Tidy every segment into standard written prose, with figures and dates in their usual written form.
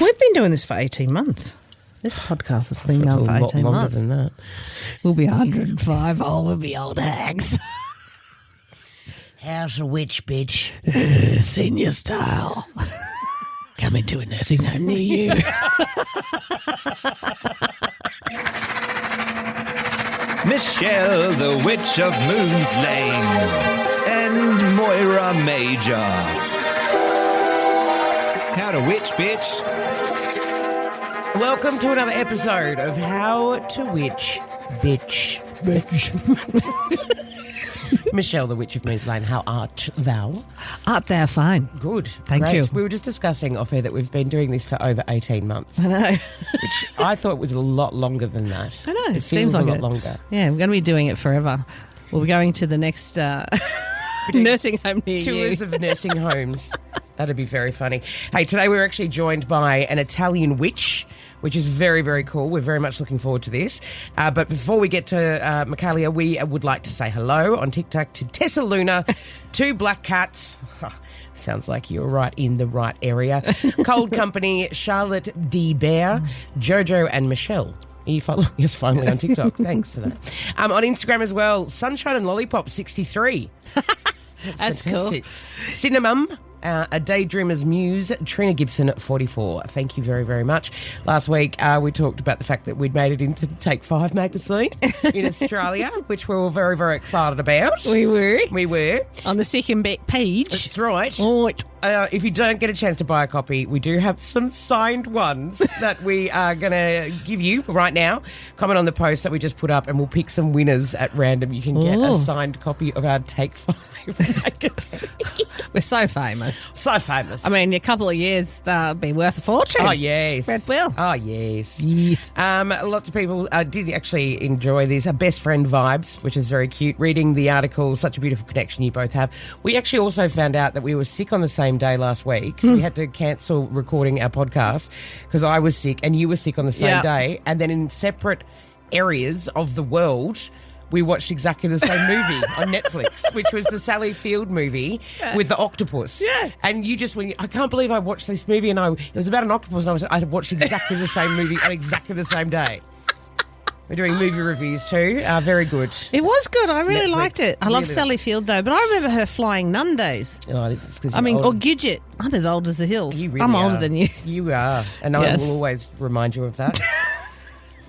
We've been doing this for 18 months. This podcast has been going for 18 months. Than that. We'll be 105. Oh, we'll be old hags. How's a witch, bitch? Senior style. Coming to a nursing home near you. Michelle, the Witch of Moon's Lane, and Moyra Major. How to witch, bitch. Welcome to another episode of How to Witch, Bitch. Michelle, the Witch of Moon's Lane, how art thou? Art thou fine? Good. Thank Great. you. We were just discussing off air that we've been doing this for over 18 months. I know. Which I thought was a lot longer than that. I know. It Seems feels like a lot it. longer. Yeah, we're going to be doing it forever. We'll be going to the next nursing home near Tours you. of nursing homes. That'd be very funny. Hey, today we're actually joined by an Italian witch, which is very, very cool. We're very much looking forward to this. But before we get to Michaela, we would like to say hello on TikTok to Tessa Luna, 2 black cats. Sounds like you're right in the right area. Cold Company, Charlotte D. Bear, Jojo and Michelle. Are you following us finally on TikTok? Thanks for that. On Instagram as well, Sunshine and Lollipop 63. That's cool. Cinnamon. A Daydreamer's Muse, Trina Gibson, 44. Thank you very, very much. Last week, we talked about the fact that we'd made it into Take 5 magazine in Australia, which we were very, very excited about. We were. We were. On the second page. That's right. Right. If you don't get a chance to buy a copy, we do have some signed ones that we are going to give you right now. Comment on the post that we just put up and we'll pick some winners at random. You can get a signed copy of our Take 5 magazine. We're so famous. So famous. I mean, a couple of years, they'll be worth a fortune. Oh, yes. Red will. Oh, yes. Yes. Lots of people did actually enjoy this. Best friend vibes, which is very cute. Reading the article, such a beautiful connection you both have. We actually also found out that we were sick on the same day last week, so we had to cancel recording our podcast because I was sick and you were sick on the same day. And then in separate areas of the world, we watched exactly the same movie on Netflix, which was the Sally Field movie with the octopus. Yeah. And you just went, I can't believe I watched this movie and it was about an octopus and I watched exactly the same movie on exactly the same day. We're doing movie reviews too. Very good. It was good. I really Netflix. liked it. I love Really. Sally Field though, but I remember her flying nun days. Oh, it's 'cause I you're mean, old. or Gidget. I'm as old as the hills. You really I'm older are. than you. You are. And Yes. I will always remind you of that.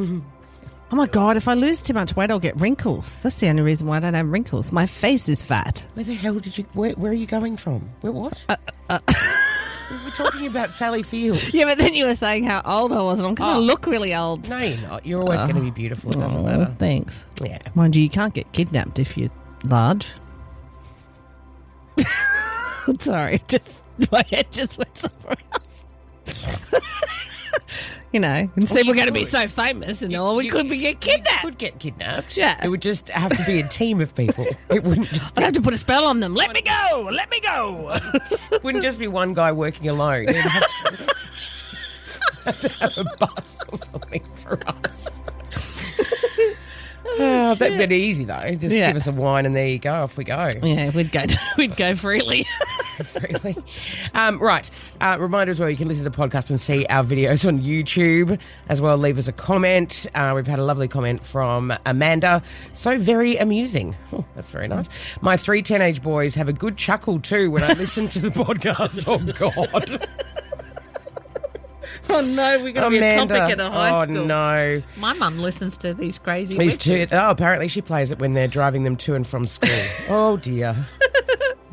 Oh my God, if I lose too much weight, I'll get wrinkles. That's the only reason why I don't have wrinkles. My face is fat. Where the hell did you... Where are you going from? Where what? We were talking about Sally Field. Yeah, but then you were saying how old I was, and I'm going to look really old. No, you're not. You're always going to be beautiful. It doesn't Oh, matter. thanks. Yeah. Mind you, you can't get kidnapped if you're large. Sorry, my head just went somewhere else. You know, and said you we're going to be could. so famous and all, we could be get You kidnapped. could get kidnapped. Yeah. It would just have to be a team of people. It wouldn't just I'd be, have to put a spell on them. Let me go! Let me go! wouldn't just be one guy working alone. It'd have to have a bus or something for us. That'd be easy though. Just Yeah. give us a wine and there you go. Off we go. Yeah, we'd go freely. Really. Right. Reminder as well, you can listen to the podcast and see our videos on YouTube as well. Leave us a comment. We've had a lovely comment from Amanda. So very amusing. Oh, that's very nice. My 3 teenage boys have a good chuckle too when I listen to the podcast. Oh, God. Oh no, we're going to be a Amanda. topic at a high school. Oh, no. My mum listens to these crazy These two. witches. Oh, apparently she plays it when they're driving them to and from school. Oh, dear.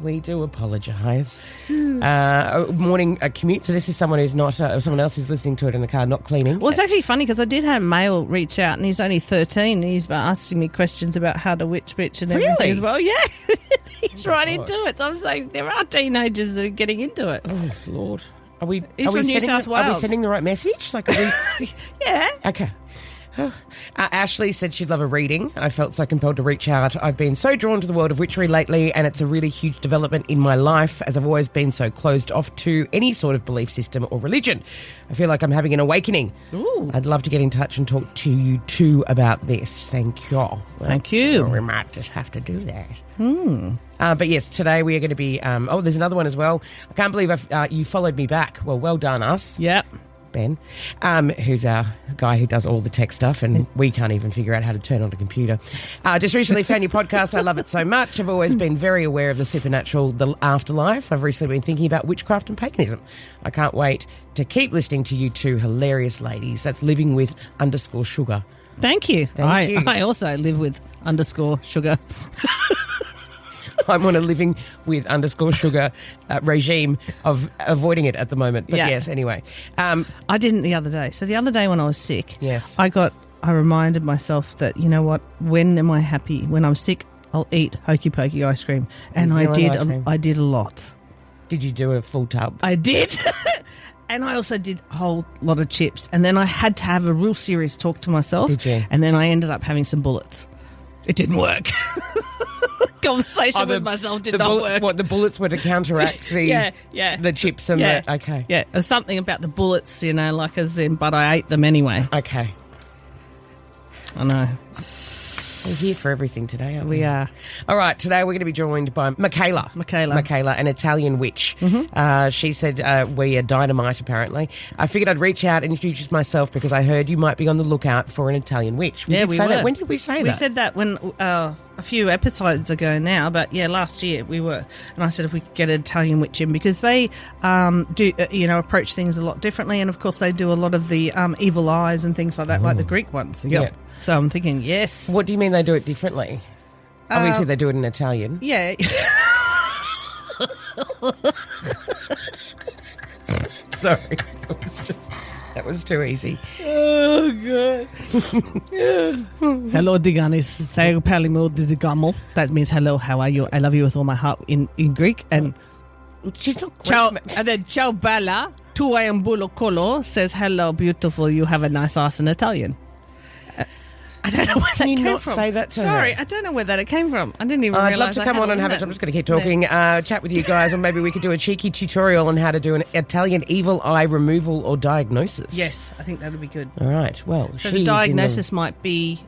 We do apologise. Morning commute. So this is someone who's not, someone else who's listening to it in the car, not cleaning. Well, it's actually funny because I did have Mail reach out and he's only 13 and he's asking me questions about how to witch bitch and everything Really? as well. Yeah, he's right God. into it. So I'm saying there are teenagers that are getting into it. Oh, Lord. Are we? He's are we from New sending South the- Are we Wales. sending the right message? Like, are we? Yeah. Okay. Ashley said she'd love a reading. I felt so compelled to reach out. I've been so drawn to the world of witchery lately, and it's a really huge development in my life as I've always been so closed off to any sort of belief system or religion. I feel like I'm having an awakening. Ooh. I'd love to get in touch and talk to you too about this. Thank you. Thank you. Well, we might just have to do that. But yes, today we are going to be... there's another one as well. I can't believe you followed me back. Well done, us. Yep. Ben, who's our guy who does all the tech stuff, and we can't even figure out how to turn on a computer. Just recently found your podcast. I love it so much. I've always been very aware of the supernatural, the afterlife. I've recently been thinking about witchcraft and paganism. I can't wait to keep listening to you two hilarious ladies. That's living with _sugar. Thank you. Thank you. I also live with _sugar. I'm on a living with _sugar regime of avoiding it at the moment. But yes, anyway. I didn't the other day. So the other day when I was sick, yes, I reminded myself that, you know what, when am I happy? When I'm sick, I'll eat hokey pokey ice cream. And I did a lot. Did you do a full tub? I did. And I also did a whole lot of chips. And then I had to have a real serious talk to myself. Did you? And then I ended up having some bullets. It didn't work. Conversation with myself did not work. What, the bullets were to counteract the the chips and the... Okay. Yeah, there's something about the bullets, you know, like as in, but I ate them anyway. Okay. I know. We're here for everything today, aren't we? We are. All right, today we're going to be joined by Michaela, an Italian witch. Mm-hmm. She said we are dynamite, apparently. I figured I'd reach out and introduce myself because I heard you might be on the lookout for an Italian witch. We were. That. When did we say that? We said that when a few episodes ago now, but last year we were. And I said if we could get an Italian witch in because they do, approach things a lot differently. And, of course, they do a lot of the evil eyes and things like that, like the Greek ones. Yeah. So I'm thinking, yes. What do you mean they do it differently? Obviously, they do it in Italian. Yeah. Sorry. That was too easy. Oh, God. Hello, Diganis. Say Palimo Digamo. That means hello, how are you? I love you with all my heart in Greek. And she's not ciao. And then ciao bella. Tu hai un bulo colo says hello, beautiful. You have a nice ass in Italian. I don't know where that came from. Can you not say that to her? Sorry, I don't know where that came from. I didn't even realise. I'd love to come on and have it. I'm just going to keep talking, chat with you guys, or maybe we could do a cheeky tutorial on how to do an Italian evil eye removal or diagnosis. Yes, I think that would be good. All right, well, so the diagnosis might be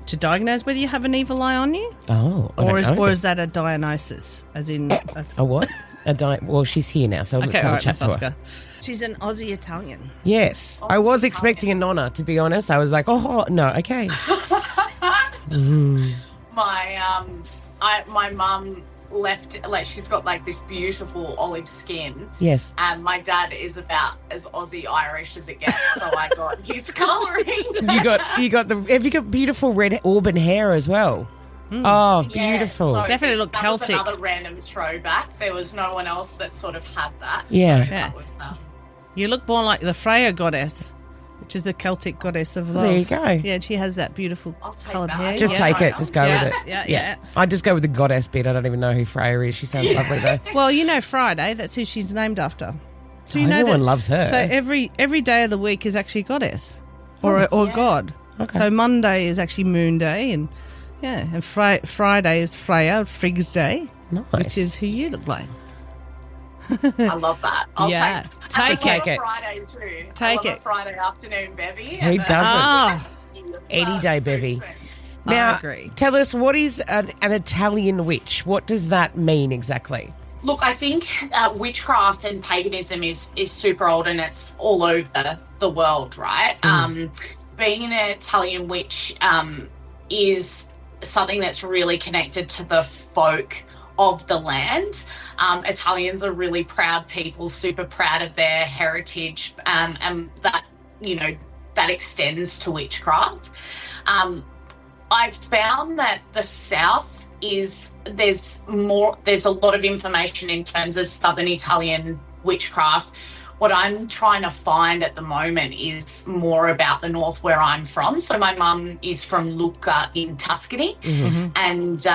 to diagnose whether you have an evil eye on you? Oh, or is that a diagnosis, as in... A what? Well, she's here now, so let's have a chat to her. She's an Aussie Italian. Yes. I was expecting a nonna, to be honest. I was like, oh, no, okay. My mum left, like, she's got, like, this beautiful olive skin. Yes. And my dad is about as Aussie-Irish as it gets, so I got his colouring. Have you got beautiful red auburn hair as well? Oh, beautiful. So definitely look Celtic. That was another random throwback. There was no one else that sort of had that. Yeah. So that was, you look more like the Freya goddess, which is the Celtic goddess of love. There you go. Yeah, she has that beautiful coloured hair. Just take it. Just go with it. Yeah. I just go with the goddess bit. I don't even know who Freya is. She sounds lovely, though. Well, you know Friday. That's who she's named after. So you know everyone loves her. So every day of the week is actually a goddess or god. Okay. So Monday is actually Moon Day, and Friday is Freya, Frig's Day, which is who you look like. I love that. I'll take it. Friday too. Take it. A Friday afternoon bevy. Who doesn't? Any day bevy. Now, I agree. Tell us, what is an Italian witch? What does that mean exactly? Look, I think witchcraft and paganism is super old and it's all over the world, right? Being an Italian witch is something that's really connected to the folk of the land. Italians are really proud people, super proud of their heritage, and that, that extends to witchcraft. I've found that the South there's a lot of information in terms of Southern Italian witchcraft. What I'm trying to find at the moment is more about the North where I'm from. So my mum is from Lucca in Tuscany, and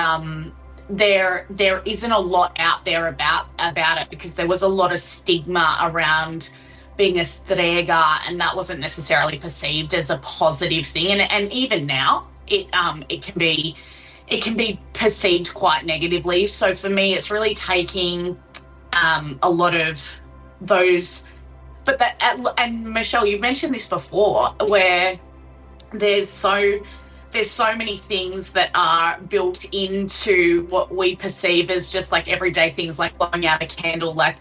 there isn't a lot out there about it because there was a lot of stigma around being a strega, and that wasn't necessarily perceived as a positive thing. And even now, it can be perceived quite negatively. So for me, it's really taking a lot of those. And Michelle, you've mentioned this before, where there's so many things that are built into what we perceive as just like everyday things, like blowing out a candle. Like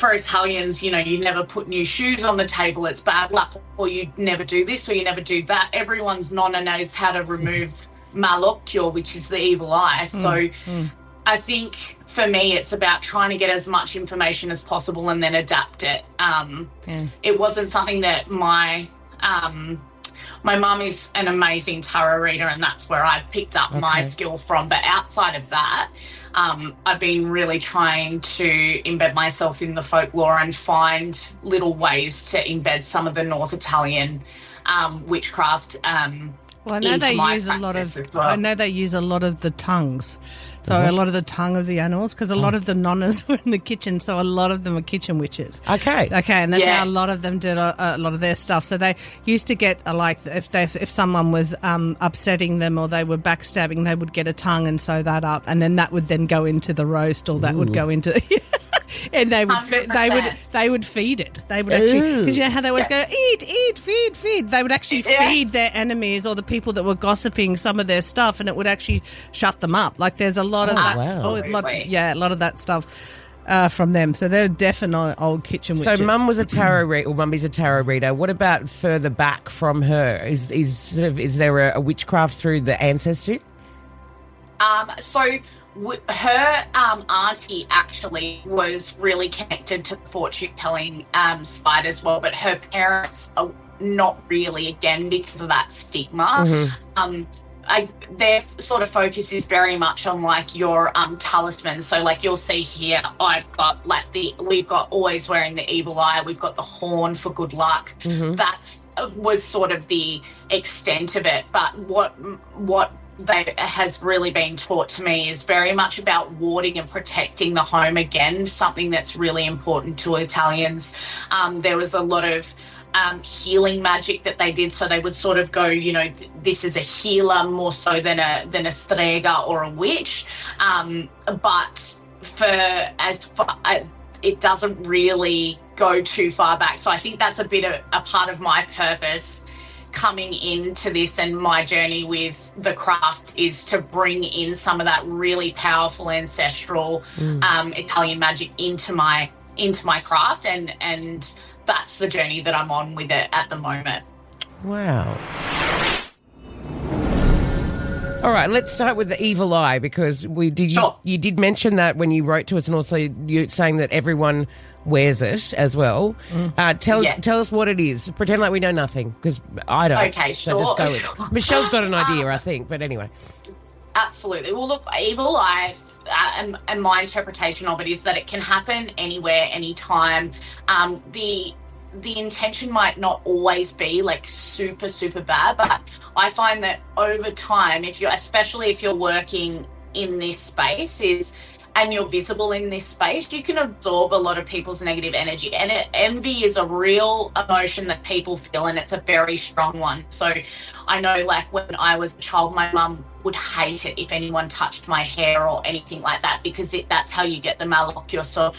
for Italians, you never put new shoes on the table, it's bad luck, or you never do this or you never do that. Everyone's nonna knows how to remove malocchio, which is the evil eye. So I think for me, it's about trying to get as much information as possible and then adapt it. It wasn't something that my mum is an amazing tarot reader, and that's where I picked up my skill from. But outside of that, I've been really trying to embed myself in the folklore and find little ways to embed some of the North Italian witchcraft. Well, I know they use a lot of. I know they use a lot of the tongues. So a lot of the tongue of the animals, because a lot of the nonnas were in the kitchen, so a lot of them are kitchen witches. Okay, and that's how a lot of them did a lot of their stuff. So they used to get if someone was upsetting them or they were backstabbing, they would get a tongue and sew that up, and then that would then go into the roast, or that would go into. And they would they would feed it. They would actually, because you know how they always go eat, feed. They would actually feed their enemies or the people that were gossiping some of their stuff, and it would actually shut them up. Like there's a lot of that. A lot of that stuff from them. So they're definitely old kitchen witches. So Mum was a tarot reader, or Mummy's a tarot reader. What about further back from her? Is there a witchcraft through the ancestry? Her auntie actually was really connected to the fortune-telling side as well, but her parents are not really, again, because of that stigma. Their sort of focus is very much on like your talisman. So like you'll see here, I've got we've got always wearing the evil eye. We've got the horn for good luck. That's was sort of the extent of it. But what that has really been taught to me is very much about warding and protecting the home. Again, something that's really important to Italians. There was a lot of healing magic that they did, so they would sort of go, this is a healer more so than a strega or a witch. But it doesn't really go too far back. So I think that's a bit of a part of my purpose coming into this, and my journey with the craft is to bring in some of that really powerful ancestral Italian magic into my craft, and that's the journey that I'm on with it at the moment. Wow. All right, let's start with the evil eye, because you did mention that when you wrote to us, and also you're saying that everyone wears it as well. Tell us what it is. Pretend like we know nothing, because I don't. Okay, so just go with. Michelle's got an idea, I think, but anyway. Absolutely. Well, look, evil eye, and my interpretation of it is that it can happen anywhere, anytime. The intention might not always be like super, super bad, but I find that over time, especially if you're working in this space and you're visible in this space, you can absorb a lot of people's negative energy. And envy is a real emotion that people feel, and it's a very strong one. So I know, like, when I was a child, my mum would hate it if anyone touched my hair or anything like that, because that's how you get the malocchio.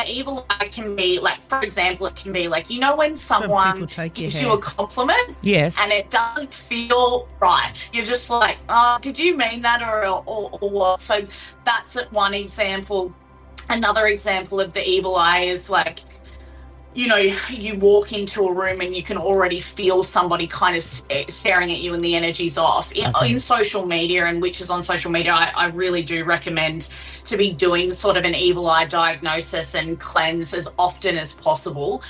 Evil eye can be, like, for example, it can be like, when someone gives you a compliment, yes, and it doesn't feel right. You're just like, oh, did you mean that or what? So that's one example. Another example of the evil eye is like, you walk into a room and you can already feel somebody kind of staring at you and the energy's off. In social media, and witches on social media, I really do recommend to be doing sort of an evil eye diagnosis and cleanse as often as possible,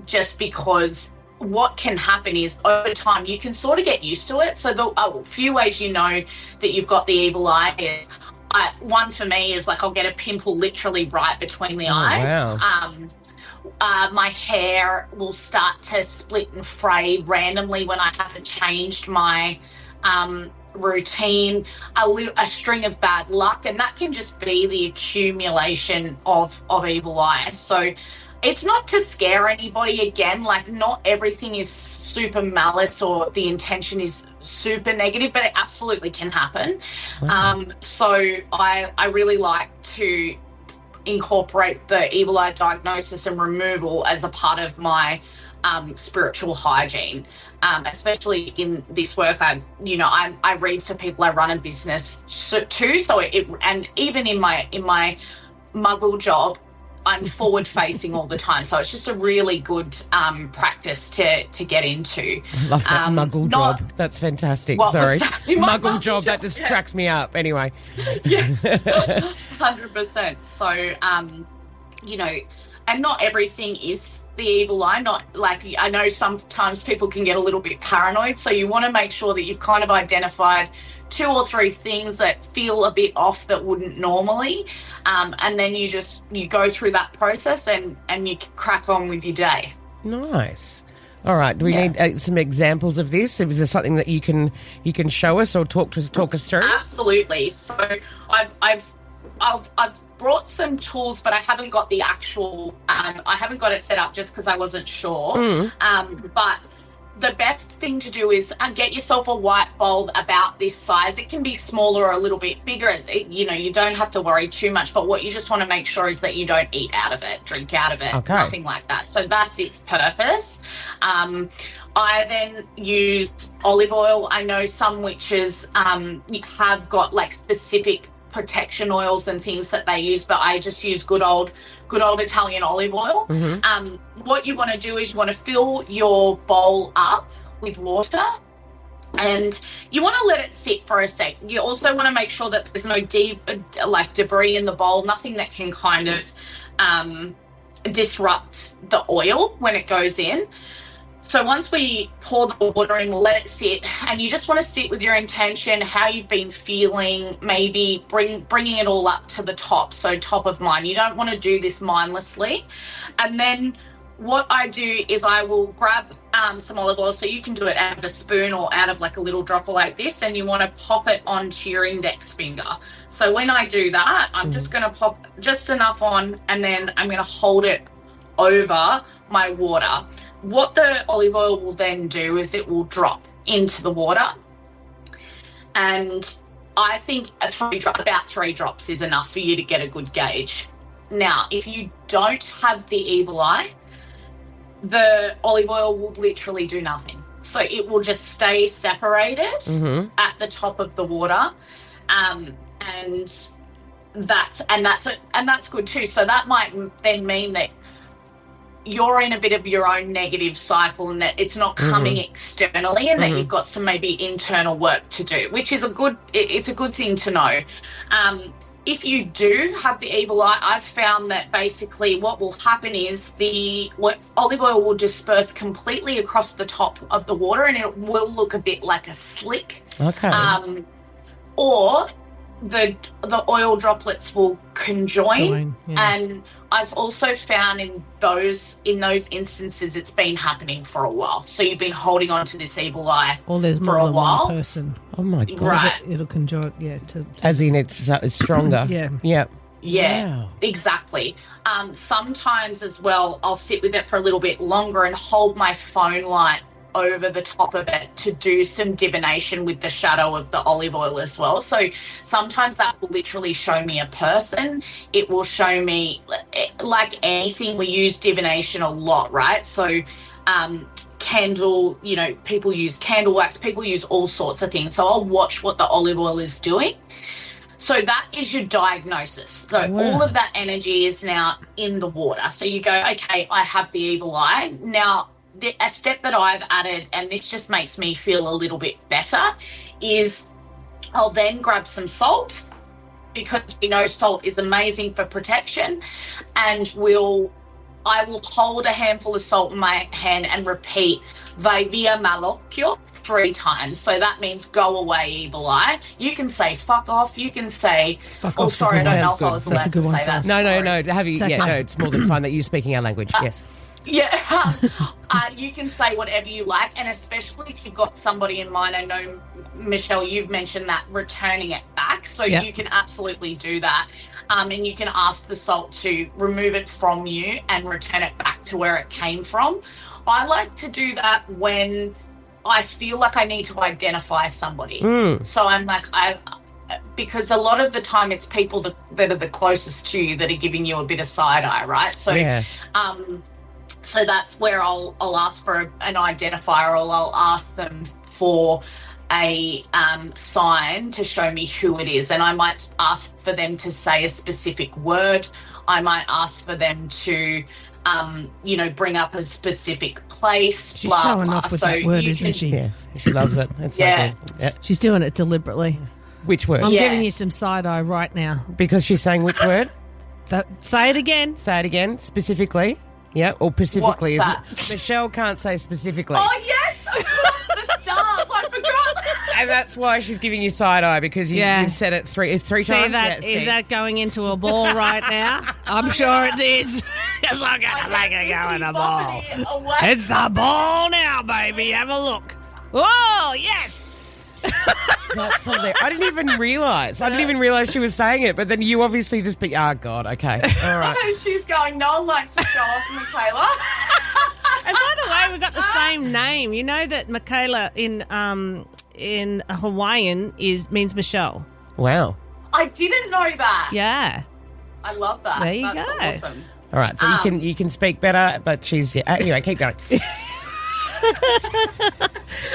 just because what can happen is over time you can sort of get used to it. So the few ways that you've got the evil eye is, one for me is like I'll get a pimple literally right between the eyes. Wow. My hair will start to split and fray randomly when I haven't changed my routine, a string of bad luck, and that can just be the accumulation of evil eye. So it's not to scare anybody. Again, like, not everything is super malice or the intention is super negative, but it absolutely can happen. Wow. So I really like to incorporate the evil eye diagnosis and removal as a part of my spiritual hygiene, especially in this work. I read for people, I run a business too, and even in my muggle job, I'm forward facing all the time. So it's just a really good practice to get into. I love that muggle job. That's fantastic. Sorry. Muggle job, that just cracks me up. Anyway. Yeah. 100%. So, you know, and not everything is the evil eye. Not like, I know sometimes people can get a little bit paranoid. So you want to make sure that you've kind of identified 2 or 3 things that feel a bit off that wouldn't normally. And then you go through that process and you crack on with your day. Nice. All right. Do we need some examples of this? Is there something that you can show us or talk us through? Absolutely. So I've brought some tools, but I haven't got the actual. I haven't got it set up just because I wasn't sure. But the best thing to do is get yourself a white bowl about this size. It can be smaller or a little bit bigger. You know, you don't have to worry too much. But what you just want to make sure is that you don't eat out of it, drink out of it, nothing like that. So that's its purpose. I then used olive oil. I know some witches have got like specific protection oils and things that they use, but I just use good old Italian olive oil. What you want to do is you want to fill your bowl up with water and you want to let it sit for a sec. You also want to make sure that there's no debris in the bowl, nothing that can kind of disrupt the oil when it goes in. So once we pour the water in, we'll let it sit, and you just want to sit with your intention, how you've been feeling, maybe bringing it all up to the top, so top of mind. You don't want to do this mindlessly. And then what I do is I will grab some olive oil, so you can do it out of a spoon or out of like a little dropper like this, and you want to pop it onto your index finger. So when I do that, I'm just going to pop just enough on, and then I'm going to hold it over my water. What the olive oil will then do is it will drop into the water. And I think about 3 drops is enough for you to get a good gauge. Now, if you don't have the evil eye, the olive oil will literally do nothing. So it will just stay separated at the top of the water. And that's good too. So that might then mean that you're in a bit of your own negative cycle and that it's not coming externally, and that you've got some maybe internal work to do, which is it's a good thing to know. If you do have the evil eye, I've found that basically what will happen is olive oil will disperse completely across the top of the water, and it will look a bit like a slick. Or the oil droplets will conjoin. And I've also found in those instances it's been happening for a while. So you've been holding on to this evil eye for a while. One person. Oh my God. Right. It'll conjoin, as in it's stronger. Yeah, wow. Exactly. Sometimes as well, I'll sit with it for a little bit longer and hold my phone light over the top of it to do some divination with the shadow of the olive oil as well. So sometimes that will literally show me a person. It will show me, like anything, we use divination a lot, right? So candle, people use candle wax, people use all sorts of things. So I'll watch what the olive oil is doing. So that is your diagnosis. So all of that energy is now in the water. So you go, okay, I have the evil eye. Now, a step that I've added, and this just makes me feel a little bit better, is I'll then grab some salt, because we know salt is amazing for protection, and I will hold a handful of salt in my hand and repeat Vai via malocchio 3 times. So that means go away, evil eye. You can say fuck off. You can say, sorry, I don't know if I was allowed to say that. No. It's more than fun that you're speaking our language. Yes. Yeah, you can say whatever you like, and especially if you've got somebody in mind. I know, Michelle, you've mentioned that returning it back, so you can absolutely do that. And you can ask the salt to remove it from you and return it back to where it came from. I like to do that when I feel like I need to identify somebody. So I'm like, because a lot of the time it's people that are the closest to you that are giving you a bit of side eye, right? So, so that's where I'll ask for an identifier, or I'll ask them for a sign to show me who it is, and I might ask for them to say a specific word. I might ask for them to bring up a specific place. She's showing off with that word, isn't she? Yeah, she loves it. It's so Yeah. good. Yeah. She's doing it deliberately. Which word? I'm Yeah. giving you some side eye right now. Because she's saying which word? Say it again. Say it again, specifically. Yeah, or specifically. What's Isn't it? Michelle can't say specifically. Oh, yes, of course, the stars. I forgot. And that's why she's giving you side eye, because you've said it three See times. that? Yeah, Is that going into a ball right now? I'm sure it is. It's not going to make it go in a ball. It's a ball now, baby. Have a look. Oh, yes. That's hilarious. I didn't even realise. She was saying it, but then you obviously just oh, God, okay. All right. She's going, no one likes to show off Michaela. And by the way, we've got the same name. You know that Michaela in Hawaiian means Michelle. Wow. I didn't know that. Yeah. I love that. There you That's go. awesome. All right, so you can speak better, but she's... Anyway, keep going.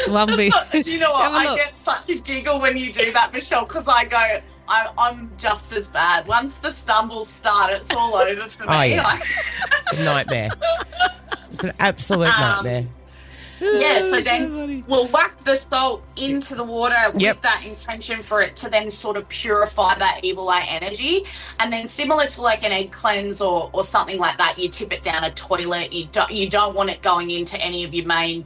Lovely. Do you know what? Have a I look. get such a giggle when you do that, Michelle, because I go, I'm just as bad. Once the stumbles start, it's all over for me. Oh, yeah. Like, It's a nightmare. It's an absolute nightmare. yeah, so so then funny. we'll whack the salt into the water with that intention for it to then sort of purify that evil eye energy. And then similar to like an egg cleanse or something like that, you tip it down a toilet. You don't want it going into any of your main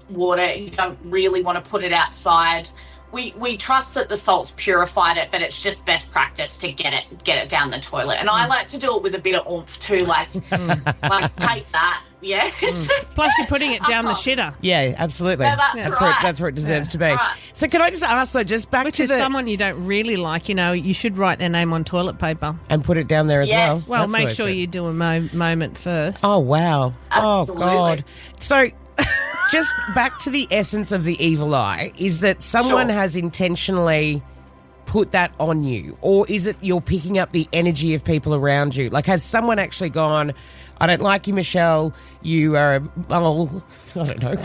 water. You don't really want to put it outside. We trust that the salt's purified it, but it's just best practice to get it down the toilet. And I like to do it with a bit of oomph too, like take that, yeah. Plus, you're putting it down the shitter. Yeah, absolutely. Yeah, that's right. That's where it deserves to be. Right. So can I just ask, though, just back Which to is someone you don't really like, you should write their name on toilet paper. and put it down there as Yes. well? Well, That's make always sure good. you do a moment first. Oh, wow. Absolutely. Oh, God. So just back to the essence of the evil eye, is that someone Sure. has intentionally put that on you? Or is it you're picking up the energy of people around you? Like, has someone actually gone, I don't like you, Michelle, you are I don't know,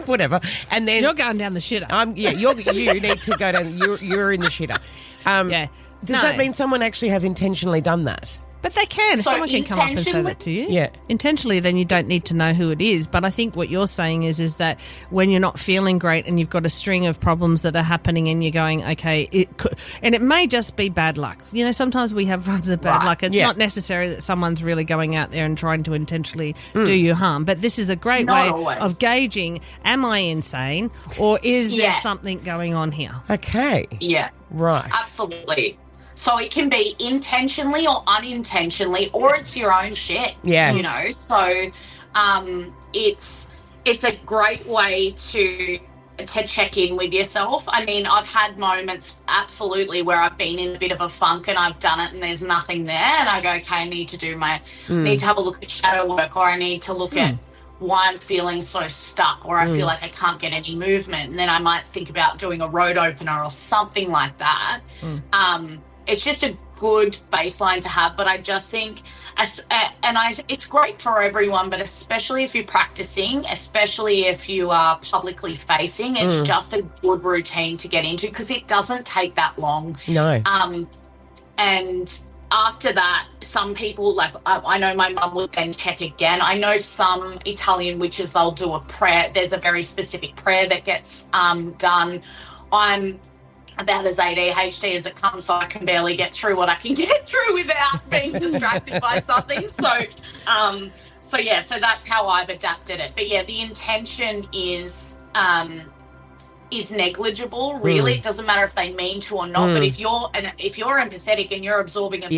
whatever. And then... You're going down the shitter. you need to go down, you're in the shitter. Yeah. Does that mean someone actually has intentionally done that? But they can. So Someone can come up and say intentionally- that to you. Yeah. Intentionally, then you don't need to know who it is. But I think what you're saying is that when you're not feeling great and you've got a string of problems that are happening and you're going, okay, it could, and it may just be bad luck. Sometimes we have runs of bad Right. luck. It's Yeah. not necessary that someone's really going out there and trying to intentionally do you harm. But this is a great Not way always. of gauging, am I insane or is there Yeah. something going on here? Okay. Yeah. Right. Absolutely. So it can be intentionally or unintentionally, or it's your own shit. Yeah. So it's a great way to check in with yourself. I mean, I've had moments absolutely where I've been in a bit of a funk and I've done it and there's nothing there, and I go, okay, I need to have a look at shadow work, or I need to look at why I'm feeling so stuck, or I feel like I can't get any movement, and then I might think about doing a road opener or something like that. It's just a good baseline to have, but I just think, it's great for everyone, but especially if you're practicing, especially if you are publicly facing, it's just a good routine to get into because it doesn't take that long. No. And after that, some people, like I know my mum would then check again. I know some Italian witches, they'll do a prayer. There's a very specific prayer that gets done. I'm about as ADHD as it comes, so I can barely get through what I can get through without being distracted by something. So that's how I've adapted it. But yeah, the intention is negligible. Really, it doesn't matter if they mean to or not. But if you're empathetic and you're absorbing, and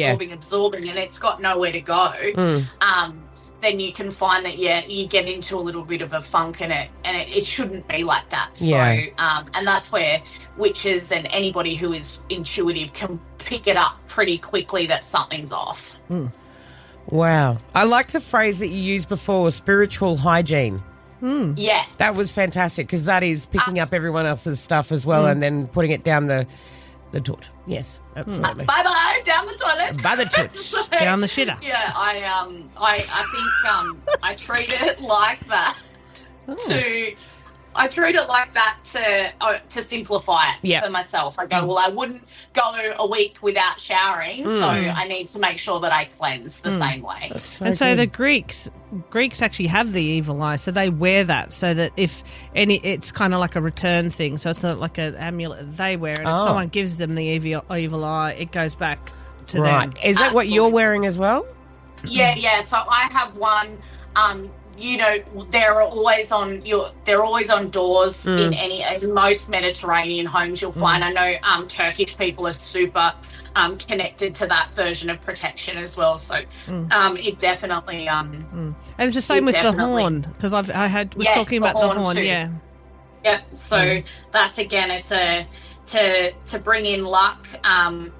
it's got nowhere to go, then you can find that you get into a little bit of a funk, and it shouldn't be like that. So and that's where witches and anybody who is intuitive can pick it up pretty quickly that something's off. Wow. I liked the phrase that you used before, spiritual hygiene. Yeah. That was fantastic because that is picking up everyone else's stuff as well and then putting it down the toot. Yes, absolutely. Bye down the toilet. By the toot. So, Down the shitter. Yeah, I think I treat it like that I treat it like that to simplify it for myself. I go, well, I wouldn't go a week without showering, so I need to make sure that I cleanse the same way. So the Greeks actually have the evil eye, so they wear that so that if it's kind of like a return thing. So it's not like an amulet they wear, and if someone gives them the evil eye, it goes back to them. Is that what you're wearing as well? Yeah. So I have one. They're always on doors in most Mediterranean homes. You'll find. I know Turkish people are super connected to that version of protection as well. So it definitely. And it's the same with the horn, because was talking about the horn. Too. Yeah. Yep. So that's again, it's to bring in luck and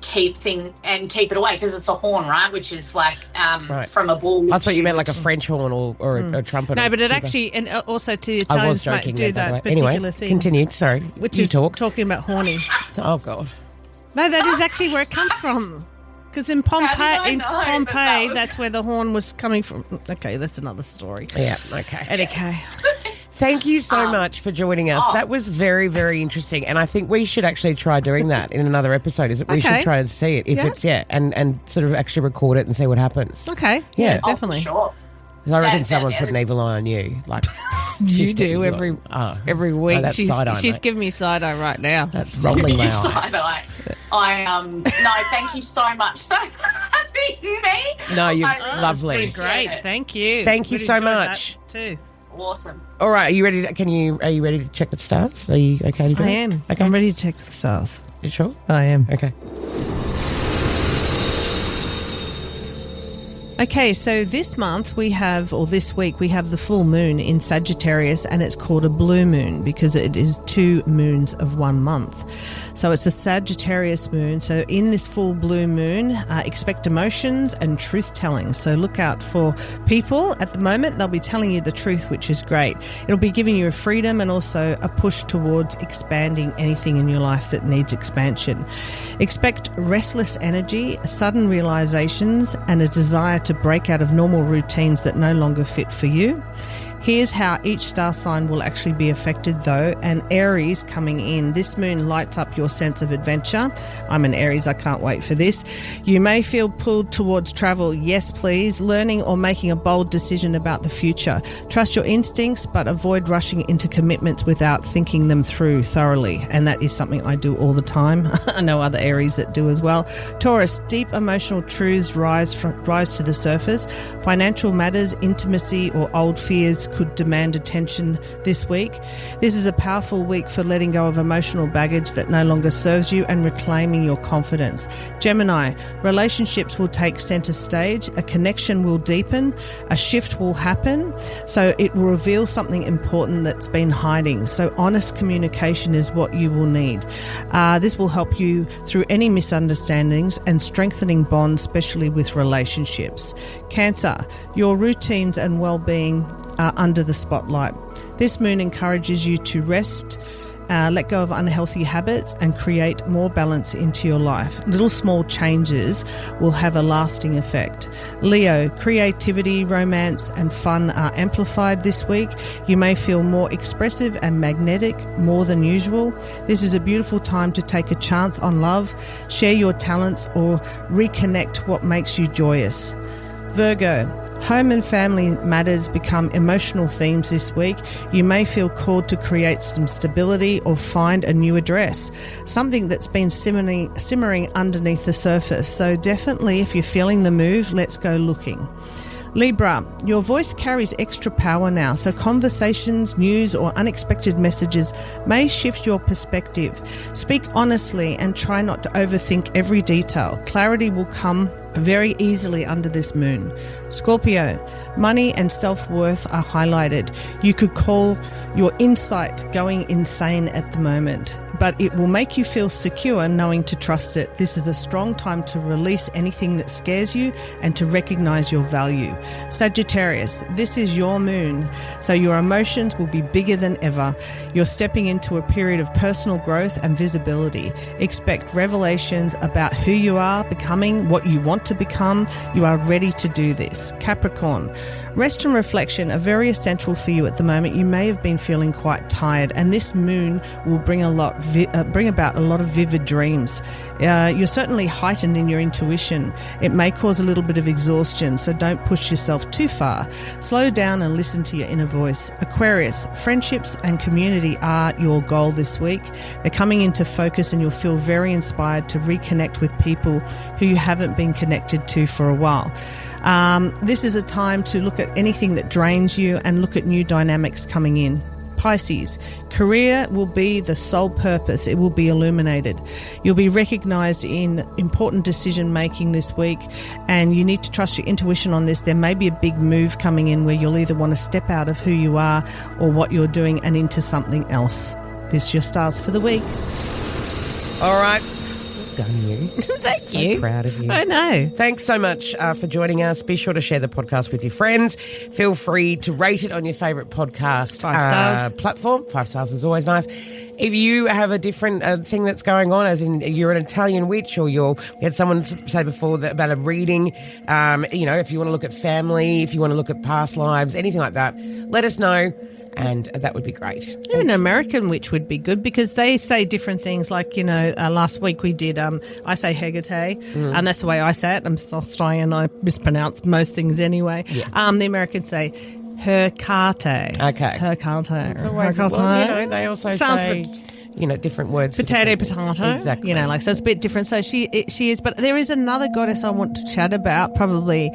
keep it away, because it's a horn, right? Which is like from a bull. I thought you meant like a French horn or a trumpet. No, but it actually, and also to Italians do that particular thing. Continue. Sorry, which is talking about horning. Oh God. No, that is actually where it comes from. Because in Pompeii, that's where the horn was coming from. Okay, that's another story. Yeah. Okay. Okay. Thank you so much for joining us. That was very, very interesting. And I think we should actually try doing that in another episode. We should try and see it if it's, and sort of actually record it and see what happens. Okay. Yeah. Definitely. Sure. Because I reckon someone's put an evil eye on you. Like you do every week. That's she's giving me side eye right now. That's rolling my eyes. Side eye. No, thank you so much for having me. No, you're lovely. Great. Thank you. Thank you so much. Too. Awesome. All right, are you ready? Are you ready to check the stars? Are you okay to do it? I am. Okay. I'm ready to check the stars. You sure? I am. Okay. Okay, so this week we have the full moon in Sagittarius, and it's called a blue moon because it is 2 moons of 1 month. So it's a Sagittarius moon. So in this full blue moon, expect emotions and truth-telling. So look out for people. At the moment, they'll be telling you the truth, which is great. It'll be giving you a freedom and also a push towards expanding anything in your life that needs expansion. Expect restless energy, sudden realizations, and a desire to break out of normal routines that no longer fit for you. Here's how each star sign will actually be affected though. And Aries coming in, this moon lights up your sense of adventure. I'm an Aries, I can't wait for this. You may feel pulled towards travel, yes please, learning or making a bold decision about the future. Trust your instincts, but avoid rushing into commitments without thinking them through thoroughly. And that is something I do all the time. I know other Aries that do as well. Taurus, deep emotional truths rise to the surface. Financial matters, intimacy or old fears could demand attention this week. This is a powerful week for letting go of emotional baggage that no longer serves you and reclaiming your confidence. Gemini, relationships will take center stage, a connection will deepen, a shift will happen, so it will reveal something important that's been hiding. So honest communication is what you will need. This will help you through any misunderstandings and strengthening bonds, especially with relationships. Cancer, your routines and well-being are under the spotlight. This moon encourages you to rest, let go of unhealthy habits and create more balance into your life. Little small changes will have a lasting effect. Leo, creativity, romance and fun are amplified this week. You may feel more expressive and magnetic more than usual. This is a beautiful time to take a chance on love, share your talents or reconnect what makes you joyous. Virgo, home and family matters become emotional themes this week. You may feel called to create some stability or find a new address, something that's been simmering underneath the surface. So definitely, if you're feeling the move, let's go looking. Libra, your voice carries extra power now, so conversations, news or unexpected messages may shift your perspective. Speak honestly and try not to overthink every detail. Clarity will come very easily under this moon. Scorpio, money and self-worth are highlighted. You could call your insight going insane at the moment. but it will make you feel secure knowing to trust it. This is a strong time to release anything that scares you and to recognize your value. Sagittarius, this is your moon, so your emotions will be bigger than ever. You're stepping into a period of personal growth and visibility. Expect revelations about who you are becoming, what you want to become. You are ready to do this. Capricorn, rest and reflection are very essential for you at the moment. You may have been feeling quite tired, and this moon will bring about a lot of vivid dreams. You're certainly heightened in your intuition. It may cause a little bit of exhaustion, so don't push yourself too far. Slow down and listen to your inner voice. Aquarius, friendships and community are your goal this week. They're coming into focus, and you'll feel very inspired to reconnect with people who you haven't been connected to for a while. This is a time to look at anything that drains you and look at new dynamics coming in. Pisces, career will be the sole purpose. It will be illuminated. You'll be recognised in important decision making this week, and you need to trust your intuition on this. There may be a big move coming in where you'll either want to step out of who you are or what you're doing and into something else. This is your stars for the week. All right. Done you. Thank you. So proud of you. I know. Thanks so much for joining us. Be sure to share the podcast with your friends. Feel free to rate it on your favourite podcast 5 stars platform. 5 stars is always nice. If you have a different thing that's going on, as in you're an Italian witch, or we had someone say before about a reading, if you want to look at family, if you want to look at past lives, anything like that, let us know. And that would be great. Even an American witch would be good, because they say different things. Like, last week we did, I say hegate, and that's the way I say it. I'm Australian, I mispronounce most things anyway. Yeah. The Americans say hercate. Okay. Hercate. It's always, well, they also say different words. Potato. Exactly. So it's a bit different. So she is, but there is another goddess I want to chat about probably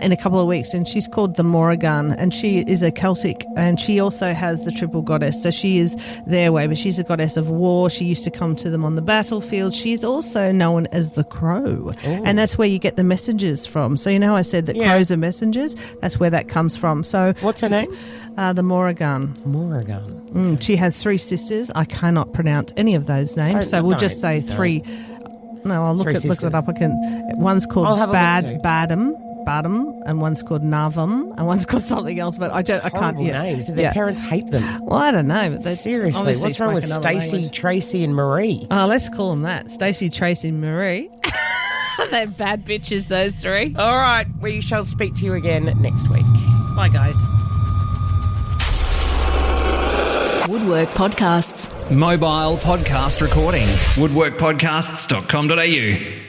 in a couple of weeks, and she's called the Moyra, and she is a Celtic, and she also has the triple goddess. So she is their way, but she's a goddess of war. She used to come to them on the battlefield. She's also known as the crow, and that's where you get the messages from. So I said that crows are messengers. That's where that comes from. So what's her name? The Moyra. Moyra. She has 3 sisters. I cannot pronounce any of those names, so we'll just say 3. No, I'll look it up. One's called Badam, and one's called Navam, and one's called something else. But I can't. Names. Do their parents hate them? Well, I don't know. But they seriously, what's wrong with Stacey, Tracy, and Marie? Oh, let's call them that. Stacey, Tracy, and Marie. They're bad bitches, those 3. All right, we shall speak to you again next week. Bye, guys. Woodwork Podcasts. Mobile podcast recording. woodworkpodcasts.com.au